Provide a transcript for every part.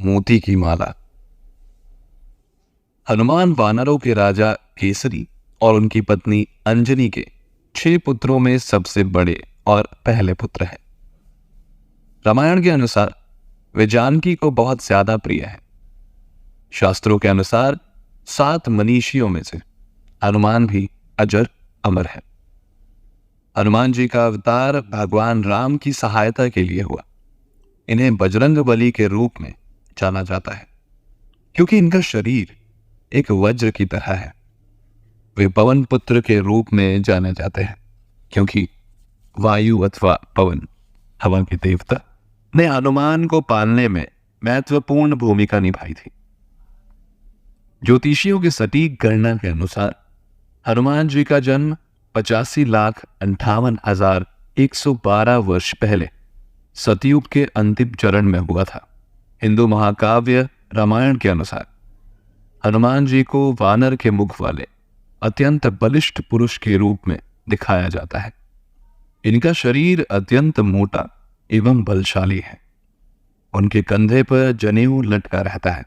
मोती की माला। हनुमान वानरों के राजा केसरी और उनकी पत्नी अंजनी के 6 पुत्रों में सबसे बड़े और पहले पुत्र हैं। रामायण के अनुसार वे जानकी को बहुत ज्यादा प्रिय है। शास्त्रों के अनुसार 7 मनीषियों में से हनुमान भी अजर अमर है। हनुमान जी का अवतार भगवान राम की सहायता के लिए हुआ। इन्हें बजरंग बली के रूप में जाना जाता है क्योंकि इनका शरीर एक वज्र की तरह है। वे पवन पुत्र के रूप में जाने जाते हैं क्योंकि वायु अथवा पवन हवा के देवता ने हनुमान को पालने में महत्वपूर्ण भूमिका निभाई थी। ज्योतिषियों की सटीक गणना के अनुसार हनुमान जी का जन्म 85,58,112 वर्ष पहले सतयुग के अंतिम चरण में हुआ था। हिंदू महाकाव्य रामायण के अनुसार हनुमान जी को वानर के मुख वाले अत्यंत बलिष्ठ पुरुष के रूप में दिखाया जाता है। इनका शरीर अत्यंत मोटा एवं बलशाली है। उनके कंधे पर जनेऊ लटका रहता है।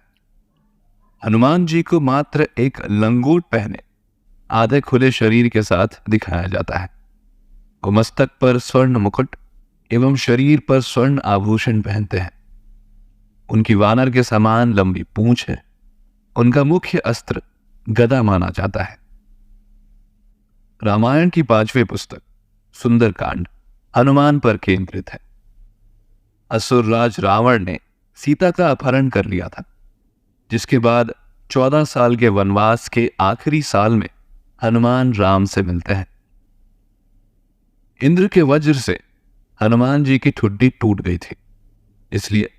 हनुमान जी को मात्र एक लंगोट पहने आधे खुले शरीर के साथ दिखाया जाता है। वो मस्तक पर स्वर्ण मुकुट एवं शरीर पर स्वर्ण आभूषण पहनते हैं। उनकी वानर के समान लंबी पूंछ है। उनका मुख्य अस्त्र गदा माना जाता है। रामायण की 5वीं पुस्तक सुंदरकांड हनुमान पर केंद्रित है। असुरराज रावण ने सीता का अपहरण कर लिया था, जिसके बाद 14 साल के वनवास के आखिरी साल में हनुमान राम से मिलते हैं। इंद्र के वज्र से हनुमान जी की ठुड्डी टूट गई थी, इसलिए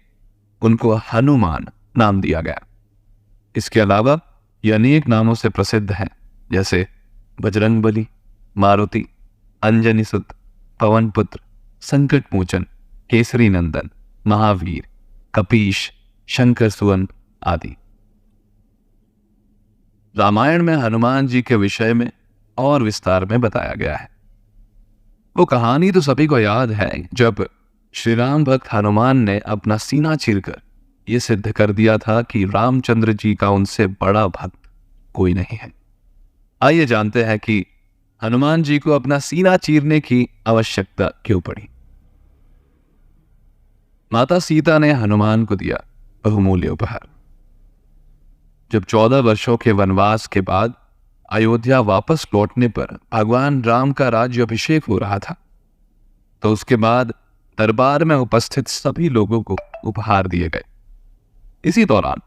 उनको हनुमान नाम दिया गया। इसके अलावा ये अनेक नामों से प्रसिद्ध हैं, जैसे बजरंगबली, मारुति, अंजनी सुत, पवन पुत्र, संकट मोचन, केसरी नंदन, महावीर, कपीश, शंकर सुवन आदि। रामायण में हनुमान जी के विषय में और विस्तार में बताया गया है। वो कहानी तो सभी को याद है जब श्री राम भक्त हनुमान ने अपना सीना चीरकर यह सिद्ध कर दिया था कि रामचंद्र जी का उनसे बड़ा भक्त कोई नहीं है। आइए जानते हैं कि हनुमान जी को अपना सीना चीरने की आवश्यकता क्यों पड़ी। माता सीता ने हनुमान को दिया बहुमूल्य उपहार। जब 14 वर्षों के वनवास के बाद अयोध्या वापस लौटने पर भगवान राम का राज्याभिषेक हो रहा था, तो उसके बाद दरबार में उपस्थित सभी लोगों को उपहार दिए गए। इसी दौरान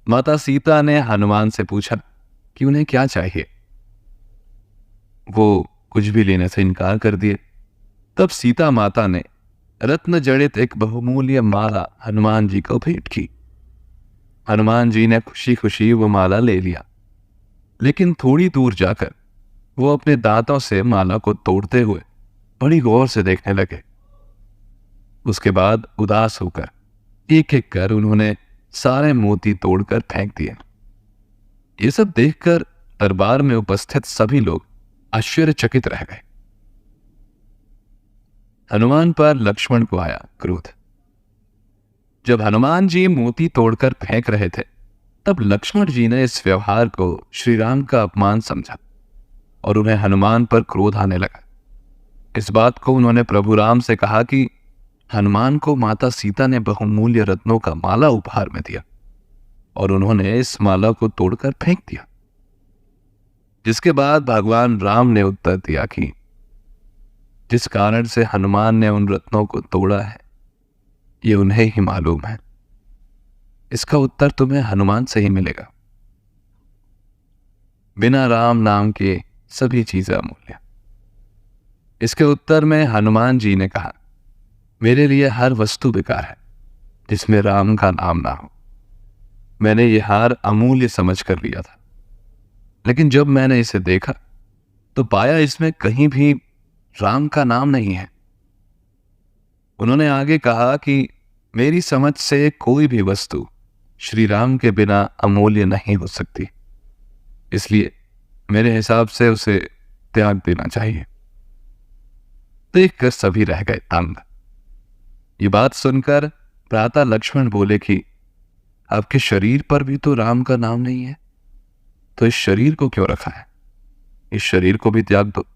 माता सीता ने हनुमान से पूछा कि उन्हें क्या चाहिए। वो कुछ भी लेने से इनकार कर दिए। तब सीता माता ने रत्न जड़ित एक बहुमूल्य माला हनुमान जी को भेंट की। हनुमान जी ने खुशी खुशी वो माला ले लिया, लेकिन थोड़ी दूर जाकर वो अपने दांतों से माला को तोड़ते हुए बड़ी गौर से देखने लगे। उसके बाद उदास होकर एक एक कर उन्होंने सारे मोती तोड़कर फेंक दिए। ये सब देखकर दरबार में उपस्थित सभी लोग आश्चर्यचकित रह गए। हनुमान पर लक्ष्मण को आया क्रोध। जब हनुमान जी मोती तोड़कर फेंक रहे थे, तब लक्ष्मण जी ने इस व्यवहार को श्री राम का अपमान समझा और उन्हें हनुमान पर क्रोध आने लगा। इस बात को उन्होंने प्रभु राम से कहा कि हनुमान को माता सीता ने बहुमूल्य रत्नों का माला उपहार में दिया और उन्होंने इस माला को तोड़कर फेंक दिया। जिसके बाद भगवान राम ने उत्तर दिया कि जिस कारण से हनुमान ने उन रत्नों को तोड़ा है, ये उन्हें ही मालूम है। इसका उत्तर तुम्हें हनुमान से ही मिलेगा। बिना राम नाम के सभी चीजें अमूल्य। इसके उत्तर में हनुमान जी ने कहा, मेरे लिए हर वस्तु बेकार है जिसमें राम का नाम ना हो। मैंने ये हार अमूल्य समझ कर लिया था, लेकिन जब मैंने इसे देखा तो पाया इसमें कहीं भी राम का नाम नहीं है। उन्होंने आगे कहा कि मेरी समझ से कोई भी वस्तु श्री राम के बिना अमूल्य नहीं हो सकती, इसलिए मेरे हिसाब से उसे त्याग देना चाहिए। देखकर सभी रह गए तंग। ये बात सुनकर भ्राता लक्ष्मण बोले कि आपके शरीर पर भी तो राम का नाम नहीं है, तो इस शरीर को क्यों रखा है? इस शरीर को भी त्याग दो।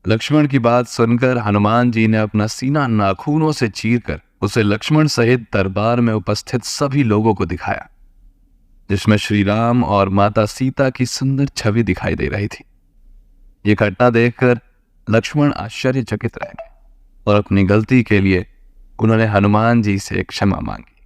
लक्ष्मण की बात सुनकर हनुमान जी ने अपना सीना नाखूनों से चीरकर उसे लक्ष्मण सहित दरबार में उपस्थित सभी लोगों को दिखाया, जिसमें श्री राम और माता सीता की सुंदर छवि दिखाई दे रही थी। ये घटना देखकर लक्ष्मण आश्चर्यचकित रह गए और अपनी गलती के लिए उन्होंने हनुमान जी से क्षमा मांगी।